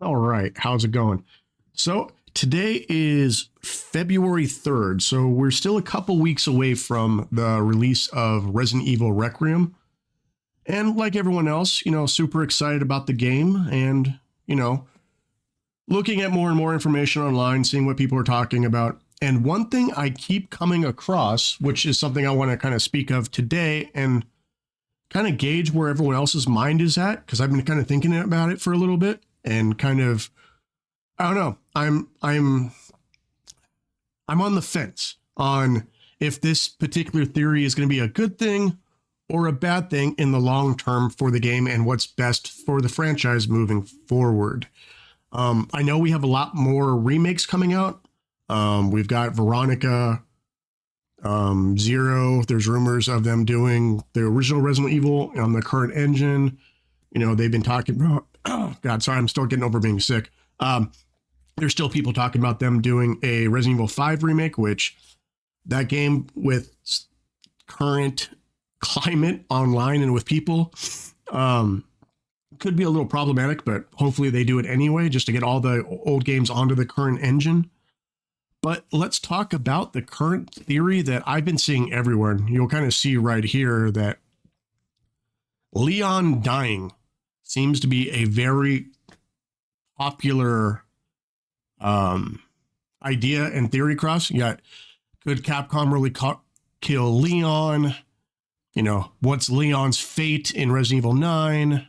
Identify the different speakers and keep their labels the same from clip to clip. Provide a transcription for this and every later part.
Speaker 1: All right, how's it going? So today is February 3rd, so we're still a couple weeks away from the release of Resident Evil Requiem. And like everyone else, super excited about the game and, looking at more and more information online, seeing what people are talking about. And one thing I keep coming across, which is something I want to kind of speak of today and kind of gauge where everyone else's mind is at, because I've been kind of thinking about it for a little bit and kind of I don't know. I'm on the fence on if this particular theory is going to be a good thing or a bad thing in the long term for the game and what's best for the franchise moving forward. I know we have a lot more remakes coming out. We've got Veronica, Zero. There's rumors of them doing the original Resident Evil on the current engine. They've been talking about, oh God, sorry, I'm still getting over being sick. There's still people talking about them doing a Resident Evil 5 remake, which that game with current climate online and with people could be a little problematic, but hopefully they do it anyway, just to get all the old games onto the current engine. But let's talk about the current theory that I've been seeing everywhere. And you'll kind of see right here that Leon dying seems to be a very popular idea and theory cross. You got, could Capcom really kill Leon? What's Leon's fate in Resident Evil 9?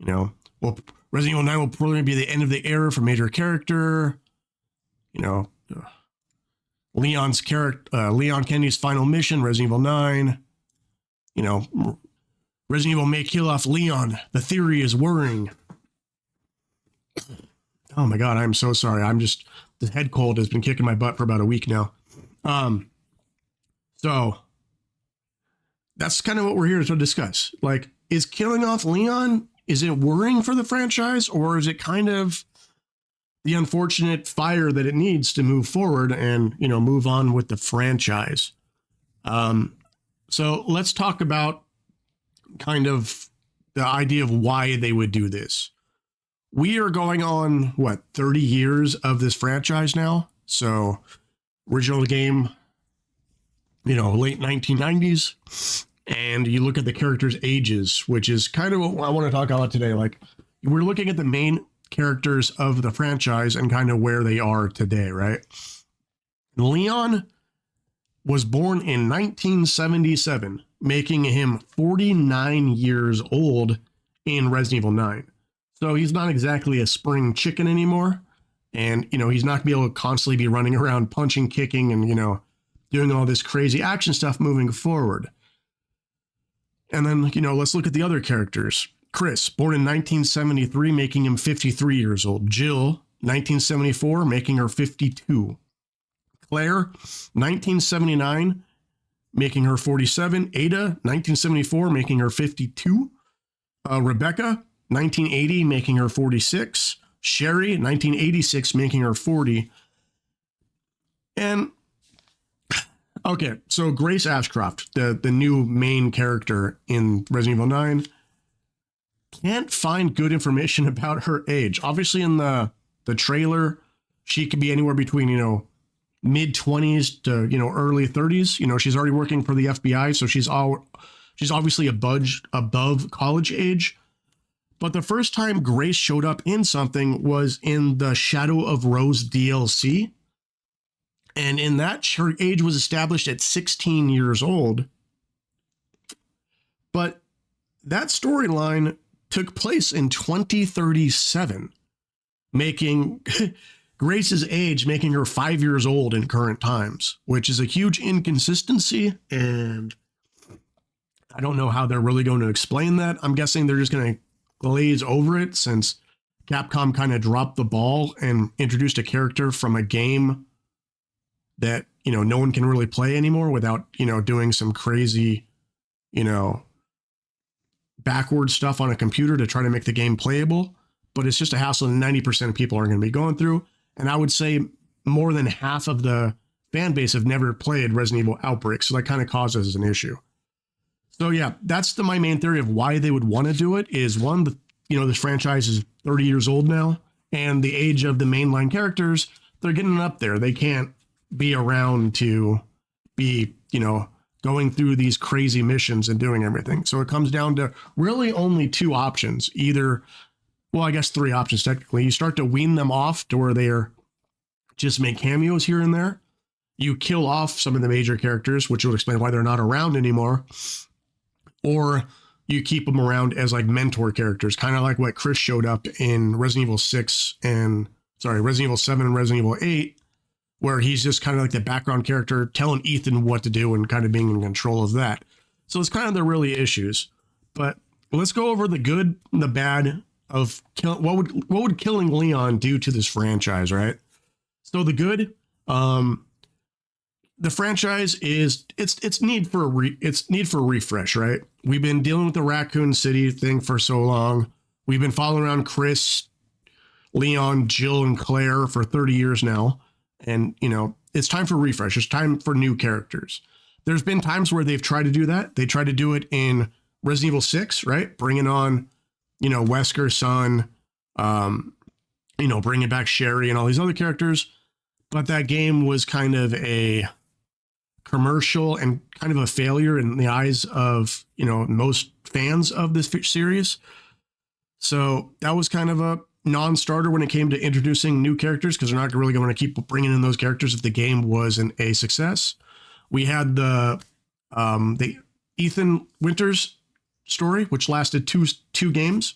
Speaker 1: Well, Resident Evil 9 will probably be the end of the era for major character. Leon's character, Leon Kennedy's final mission, Resident Evil 9. Resident Evil may kill off Leon. The theory is worrying. Oh my God, I'm so sorry. The head cold has been kicking my butt for about a week now. So that's kind of what we're here to discuss. Like, is killing off Leon, is it worrying for the franchise, or is it kind of the unfortunate fire that it needs to move forward and, move on with the franchise? So let's talk about kind of the idea of why they would do this. We are going on, 30 years of this franchise now? So, original game, late 1990s. And you look at the characters' ages, which is kind of what I want to talk about today. Like, we're looking at the main characters of the franchise and kind of where they are today, right? Leon was born in 1977, making him 49 years old in Resident Evil 9. So he's not exactly a spring chicken anymore. And, he's not going to be able to constantly be running around punching, kicking, and, doing all this crazy action stuff moving forward. And then, let's look at the other characters. Chris, born in 1973, making him 53 years old. Jill, 1974, making her 52. Claire, 1979, making her 47. Ada, 1974, making her 52. Rebecca, 1980, making her 46. Sherry, 1986, making her 40. And, okay, so Grace Ashcroft, the new main character in Resident Evil 9, can't find good information about her age. Obviously, in the trailer, she could be anywhere between, mid-20s to, early 30s. She's already working for the FBI, so she's obviously above college age. But the first time Grace showed up in something was in the Shadow of Rose DLC. And in that, her age was established at 16 years old. But that storyline took place in 2037, making Grace's age, making her 5 years old in current times, which is a huge inconsistency. And I don't know how they're really going to explain that. I'm guessing they're just going to glaze over it, since Capcom kind of dropped the ball and introduced a character from a game that, no one can really play anymore without, doing some crazy, backward stuff on a computer to try to make the game playable. But it's just a hassle that 90% of people are going to be going through. And I would say more than half of the fan base have never played Resident Evil Outbreak. So that kind of causes an issue. So yeah, that's my main theory of why they would want to do it. Is one, this franchise is 30 years old now, and the age of the mainline characters, they're getting up there. They can't be around to be, going through these crazy missions and doing everything. So it comes down to really only two options. Either, well, I guess three options technically. You start to wean them off to where they're just make cameos here and there. You kill off some of the major characters, which will explain why they're not around anymore. Or you keep them around as like mentor characters, kind of like what Chris showed up in Resident Evil 7 and Resident Evil 8, where he's just kind of like the background character telling Ethan what to do and kind of being in control of that. So it's kind of the really issues. But let's go over the good and the bad of what would killing Leon do to this franchise, right? So the good, the franchise is it's need for a refresh, right? We've been dealing with the Raccoon City thing for so long. We've been following around Chris, Leon, Jill, and Claire for 30 years now. And, it's time for refresh. It's time for new characters. There's been times where they've tried to do that. They tried to do it in Resident Evil 6, right? Bringing on, Wesker's son, bringing back Sherry and all these other characters. But that game was kind of a commercial and kind of a failure in the eyes of, most fans of this series. So that was kind of a non-starter when it came to introducing new characters, because they're not really going to keep bringing in those characters if the game wasn't a success. We had the Ethan Winters story, which lasted two games,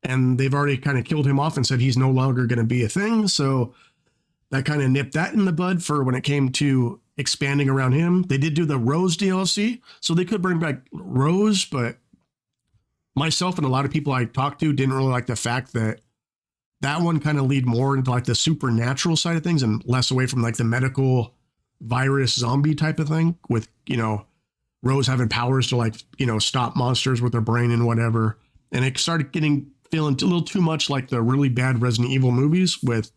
Speaker 1: and they've already kind of killed him off and said he's no longer going to be a thing. So that kind of nipped that in the bud for when it came to expanding around him. They did do the Rose DLC, so they could bring back Rose, but myself and a lot of people I talked to didn't really like the fact that one kind of lead more into like the supernatural side of things and less away from like the medical virus zombie type of thing with, Rose having powers to like, stop monsters with her brain and whatever. And it started feeling a little too much like the really bad Resident Evil movies with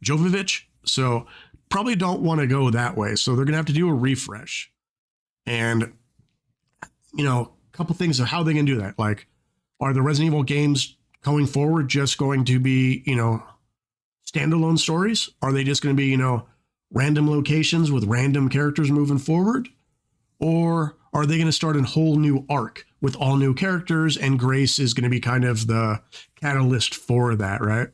Speaker 1: Jovovich. So probably don't want to go that way. So they're going to have to do a refresh. And, a couple things of how they can do that. Like, are the Resident Evil games going forward just going to be, standalone stories? Are they just going to be, random locations with random characters moving forward? Or are they going to start a whole new arc with all new characters and Grace is going to be kind of the catalyst for that, right?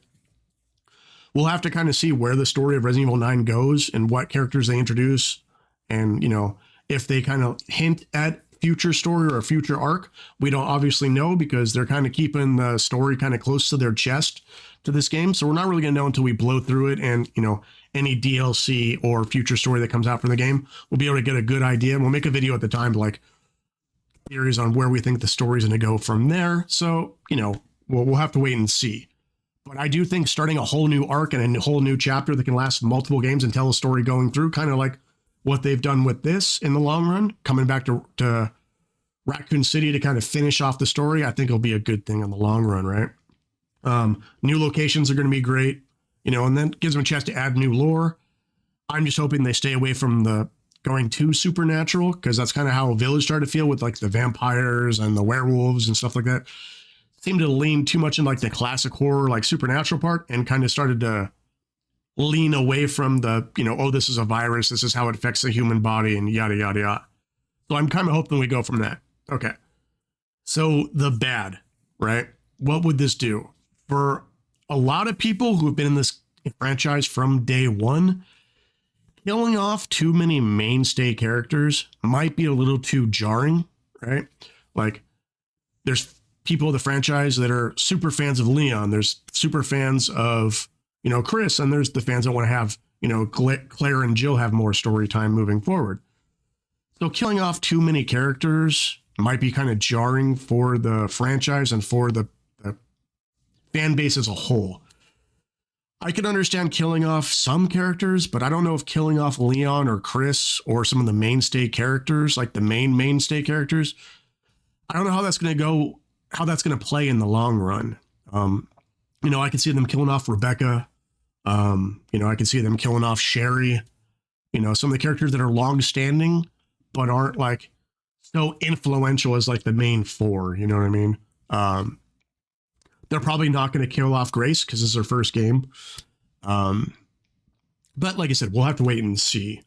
Speaker 1: We'll have to kind of see where the story of Resident Evil 9 goes and what characters they introduce. And, if they kind of hint at future story or a future arc, we don't obviously know because they're kind of keeping the story kind of close to their chest to this game. So we're not really going to know until we blow through it and, any DLC or future story that comes out from the game, we'll be able to get a good idea. And we'll make a video at the time, like theories on where we think the story's going to go from there. So, we'll have to wait and see. But I do think starting a whole new arc and a whole new chapter that can last multiple games and tell a story going through, kind of like what they've done with this in the long run, coming back to Raccoon City to kind of finish off the story, I think it'll be a good thing in the long run, right? New locations are going to be great, and then gives them a chance to add new lore. I'm just hoping they stay away from the going too supernatural, because that's kind of how Village started to feel with like the vampires and the werewolves and stuff like that. Seemed to lean too much in like the classic horror, like supernatural part, and kind of started to lean away from the, oh, this is a virus, this is how it affects the human body and yada, yada, yada. So I'm kind of hoping we go from that. Okay. So the bad, right? What would this do? For a lot of people who have been in this franchise from day one, killing off too many mainstay characters might be a little too jarring, right? Like, there's people of the franchise that are super fans of Leon. There's super fans of, Chris, and there's the fans that want to have, Claire and Jill have more story time moving forward. So killing off too many characters might be kind of jarring for the franchise and for the fan base as a whole. I can understand killing off some characters, but I don't know if killing off Leon or Chris or some of the mainstay characters, like the mainstay characters, I don't know how that's going to go, how that's going to play in the long run. I can see them killing off Rebecca. I can see them killing off Sherry. Some of the characters that are long standing, but aren't like so influential as like the main four, you know what I mean? They're probably not going to kill off Grace because it's her first game. But like I said, we'll have to wait and see.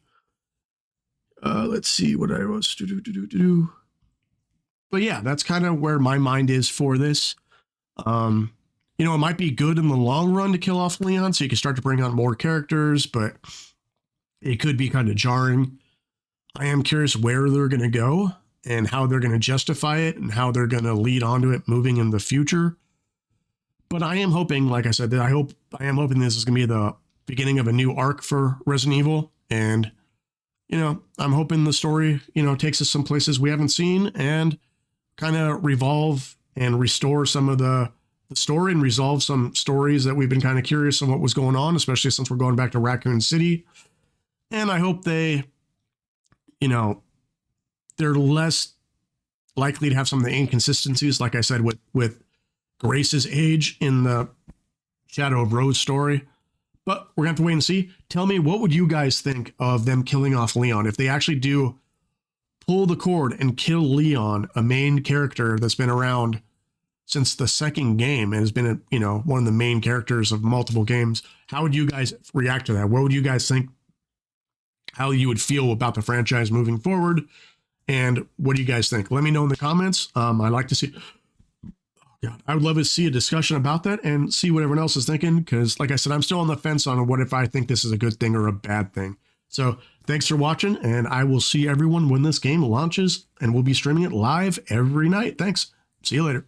Speaker 1: Let's see what I was do. But yeah, that's kind of where my mind is for this. You know, it might be good in the long run to kill off Leon so you can start to bring on more characters, but it could be kind of jarring. I am curious where they're going to go and how they're going to justify it and how they're going to lead onto it moving in the future. But I am hoping, like I said, that I am hoping this is going to be the beginning of a new arc for Resident Evil. And, you know, I'm hoping the story, you know, takes us some places we haven't seen and kind of revolve and restore some of the story and resolve some stories that we've been kind of curious on what was going on, especially since we're going back to Raccoon City. And I hope they, you know, they're less likely to have some of the inconsistencies, like I said, with Grace's age in the Shadow of Rose story. But we're going to have to wait and see. Tell me, what would you guys think of them killing off Leon? If they actually do pull the cord and kill Leon, a main character that's been around since the second game and has been, you know, one of the main characters of multiple games, how would you guys react to that? What would you guys think? How you would feel about the franchise moving forward? And what do you guys think? Let me know in the comments. I'd like to see... Yeah, I would love to see a discussion about that and see what everyone else is thinking. Because, like I said, I'm still on the fence on what if I think this is a good thing or a bad thing. So thanks for watching, and I will see everyone when this game launches, and we'll be streaming it live every night. Thanks. See you later.